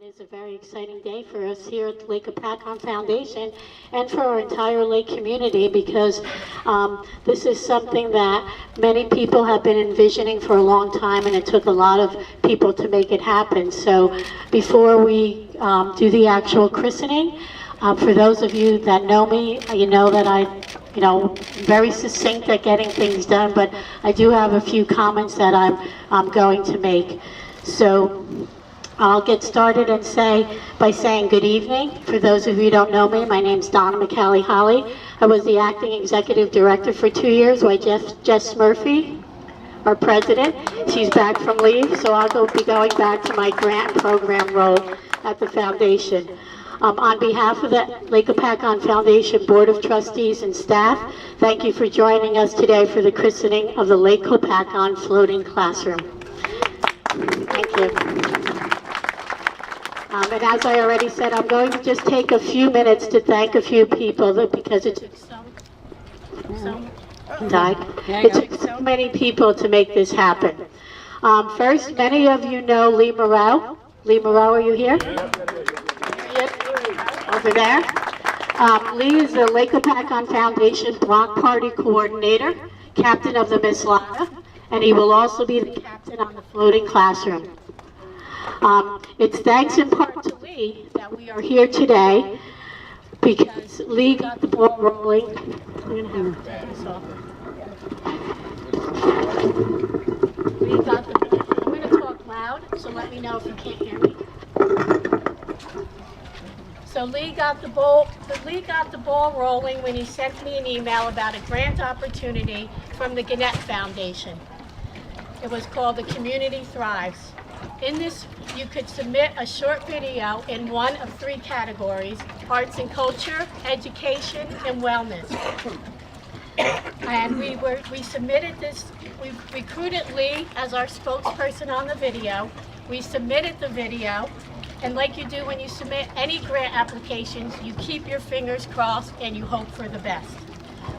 It is a very exciting day for us here at the Lake Hopatcong Foundation and for our entire lake community because this is something that many people have been envisioning for a long time, and it took a lot of people to make it happen. So before we do the actual christening, for those of you that know me, you know that I'm very succinct at getting things done, but I do have a few comments that I'm going to make. So I'll get started by saying good evening. For those of you who don't know me, my name's Donna McCallie-Holly. I was the acting executive director for 2 years while Jess Murphy, our president, she's back from leave, so I'll be going back to my grant program role at the foundation. On behalf of the Lake Hopatcong Foundation Board of Trustees and staff, thank you for joining us today for the christening of the Lake Hopatcong Floating Classroom. Thank you. And as I already said, I'm going to just take a few minutes to thank a few people because it took so many people to make this happen. First, many of you know Lee Moreau. Lee Moreau, are you here? Over there. Lee is the Lake Hopatcong Foundation Block Party Coordinator, captain of the Miss Lada, and he will also be the captain on the floating classroom. It's thanks in part to Lee that we are here today because Lee got the ball rolling. I'm going to take this off. I'm going to talk loud, so let me know if you can't hear me. So Lee got the ball rolling when he sent me an email about a grant opportunity from the Gannett Foundation. It was called The Community Thrives. In this, you could submit a short video in one of 3 categories: arts and culture, education, and wellness. And we submitted this, we recruited Lee as our spokesperson on the video. We submitted the video, and like you do when you submit any grant applications, you keep your fingers crossed and you hope for the best.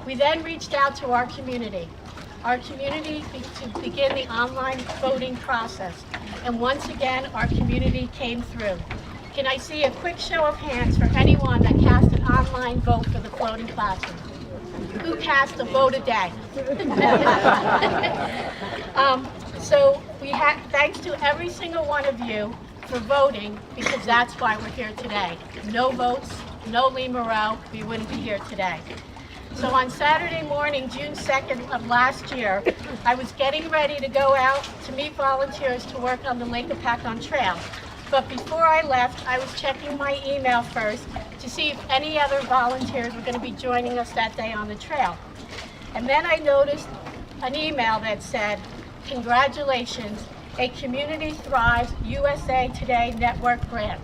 We then reached out to our community to begin the online voting process. And once again, our community came through. Can I see a quick show of hands for anyone that cast an online vote for the floating classroom? Who cast a vote a day? So thanks to every single one of you for voting, because that's why we're here today. No votes, no Lee Moreau, we wouldn't be here today. So on Saturday morning, June 2nd of last year, I was getting ready to go out to meet volunteers to work on the Lake Hopatcong Trail. But before I left, I was checking my email first to see if any other volunteers were going to be joining us that day on the trail. And then I noticed an email that said, "Congratulations, a Community Thrives USA Today Network grant."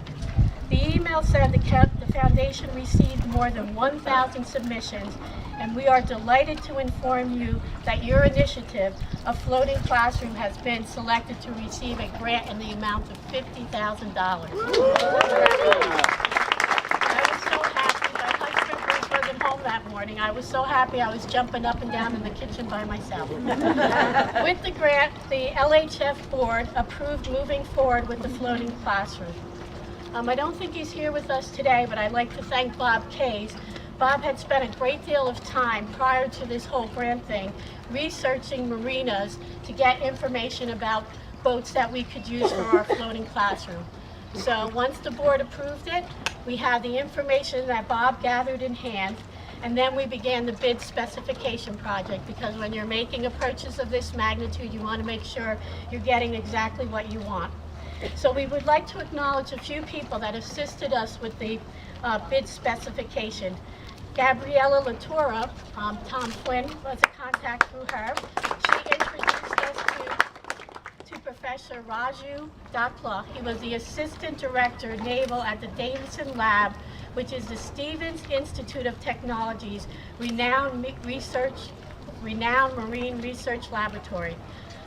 The email said the foundation received more than 1,000 submissions, and we are delighted to inform you that your initiative, A Floating Classroom, has been selected to receive a grant in the amount of $50,000. I was so happy. My husband wasn't home that morning. I was so happy I was jumping up and down in the kitchen by myself. With the grant, the LHF board approved moving forward with the floating classroom. I don't think he's here with us today, but I'd like to thank Bob Kays. Bob had spent a great deal of time prior to this whole grant thing researching marinas to get information about boats that we could use for our floating classroom. So once the board approved it, we had the information that Bob gathered in hand, and then we began the bid specification project, because when you're making a purchase of this magnitude, you want to make sure you're getting exactly what you want. So we would like to acknowledge a few people that assisted us with the bid specification. Gabriella Latora, Tom Flynn was a contact through her. She introduced us to Professor Raju Dakla. He was the Assistant Director Naval at the Davidson Lab, which is the Stevens Institute of Technology's renowned marine research laboratory.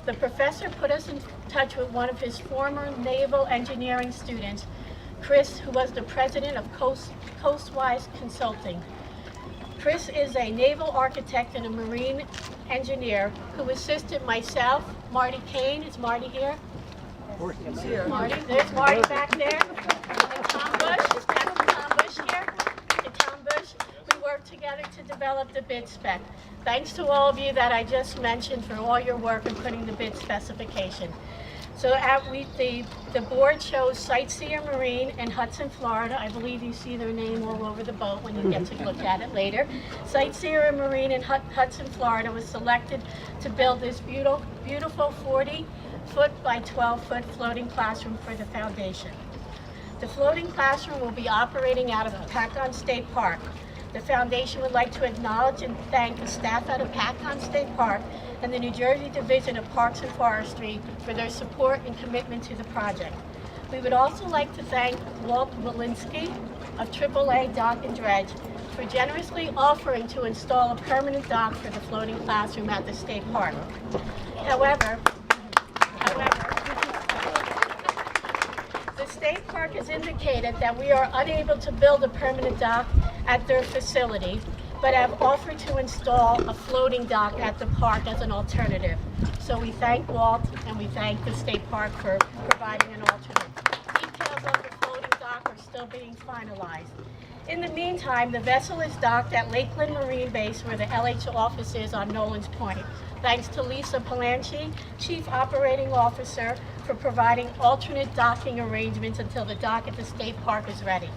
The professor put us in touch with one of his former naval engineering students, Chris, who was the president of Coastwise Consulting. Chris is a naval architect and a marine engineer who assisted myself, Marty Kane, is Marty here? Marty, there's Marty back there. And Tom Bush, is Captain Tom Bush here? And Tom Bush, we worked together to develop the bid spec. Thanks to all of you that I just mentioned for all your work in putting the bid specification. So the board chose Sightseer Marine in Hudson, Florida. I believe you see their name all over the boat when you get to look at it later. Sightseer Marine in Hudson, Florida was selected to build this beautiful 40-foot by 12-foot floating classroom for the foundation. The floating classroom will be operating out of Hopatcong State Park. The foundation would like to acknowledge and thank the staff at Hopatcong State Park and the New Jersey Division of Parks and Forestry for their support and commitment to the project. We would also like to thank Walt Walensky of AAA Dock and Dredge for generously offering to install a permanent dock for the floating classroom at the state park. However, the state park has indicated that we are unable to build a permanent dock at their facility, but have offered to install a floating dock at the park as an alternative. So we thank Walt and we thank the state park for providing an alternate. Details of the floating dock are still being finalized. In the meantime, the vessel is docked at Lakeland Marine Base where the LH office is on Nolan's Point. Thanks to Lisa Palanchi, Chief Operating Officer, for providing alternate docking arrangements until the dock at the state park is ready.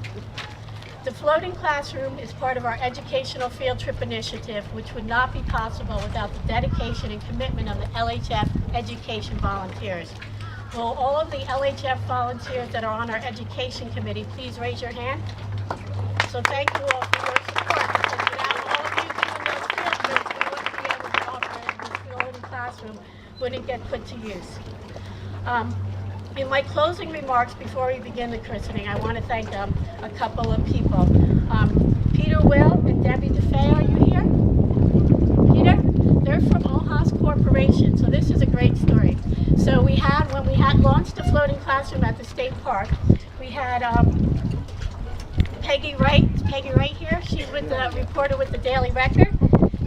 The floating classroom is part of our educational field trip initiative, which would not be possible without the dedication and commitment of the LHF education volunteers. Will all of the LHF volunteers that are on our education committee please raise your hand? So thank you all for your support, because without all of you doing those field trips, we wouldn't be able to offer this floating classroom, wouldn't get put to use. In my closing remarks before we begin the christening, I want to thank a couple of people. Peter Will and Debbie DeFay, are you here? Peter? They're from OHAS Corporation, so this is a great story. So when we had launched the floating classroom at the state park, we had Peggy Wright. Is Peggy Wright here? She's with the reporter with the Daily Record.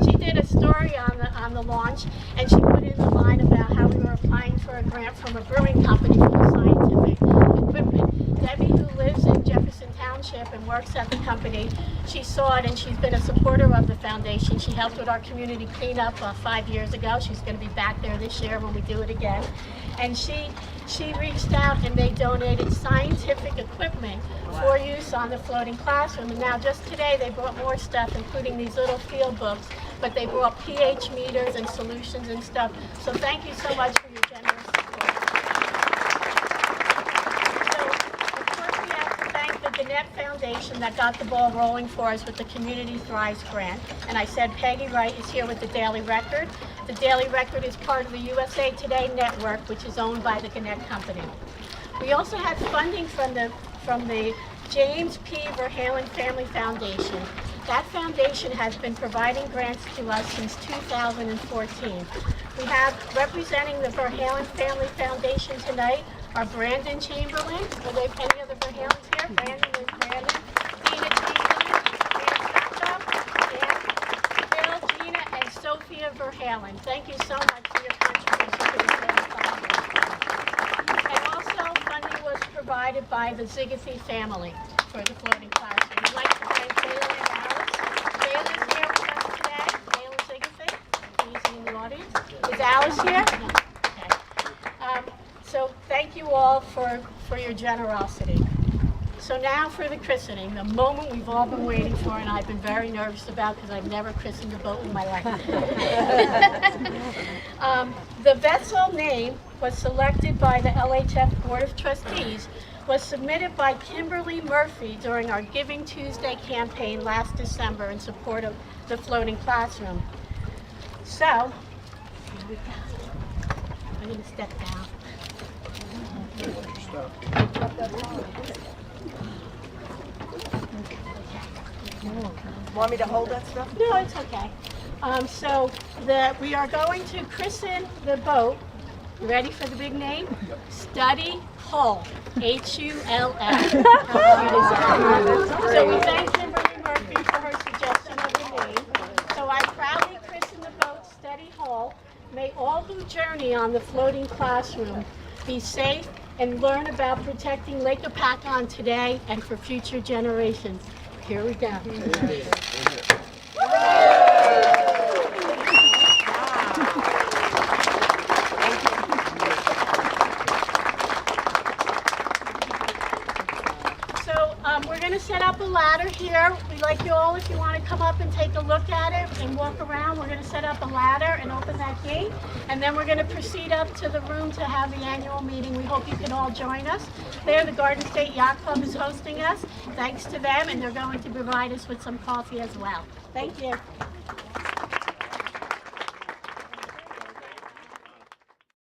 She did a story on the launch, and she put in the line about how we were applying for a grant from a brewing company for the scientific equipment. Debbie, who lives in Jefferson Township and works at the company, she saw it and she's been a supporter of the foundation. She helped with our community cleanup 5 years ago. She's going to be back there this year when we do it again. And she reached out and they donated scientific equipment for use on the floating classroom. And now just today they brought more stuff, including these little field books, but they brought pH meters and solutions and stuff. So thank you so much for your generous support. So of course we have to thank the Gannett Foundation that got the ball rolling for us with the Community Thrives grant. And I said Peggy Wright is here with the Daily Record. The Daily Record is part of the USA Today network, which is owned by the Gannett Company. We also had funding from the James P. Verhalen Family Foundation. That foundation has been providing grants to us since 2014. We have representing the Verhalen Family Foundation tonight are Brandon Chamberlain. Are there any other Verhalens here? Brandon is Brandon. Gina Chamberlain, Phil, Gina, and Sophia Verhalen. Thank you so much for your contribution to the Family Foundation. And also funding was provided by the Zigathy family for the floating classroom. We'd like to thank Taylor and Alice. Taylor's here with us today. Taylor Zigathy. He's in the audience. Is Alice here? Okay. So thank you all for your generosity. So now for the christening, the moment we've all been waiting for and I've been very nervous about because I've never christened a boat in my life. The vessel name was selected by the LHF Board of Trustees, was submitted by Kimberly Murphy during our Giving Tuesday campaign last December in support of the floating classroom. So, here we go. I'm going to step down. Want me to hold that stuff? No, it's okay. We are going to christen the boat. You ready for the big name? Study Hull. H-U-L-L. So we thank Kimberly Murphy for her suggestion of the name. So I proudly christen the boat Study Hull. May all who journey on the floating classroom be safe, and learn about protecting Lake Hopatcong today and for future generations. Here we go. We're going to set up a ladder here. We'd like you all, if you want to come up and take a look at it and walk around, we're going to set up a ladder and open that gate. And then we're going to proceed up to the room to have the annual meeting. We hope you can all join us. There, the Garden State Yacht Club is hosting us. Thanks to them, and they're going to provide us with some coffee as well. Thank you.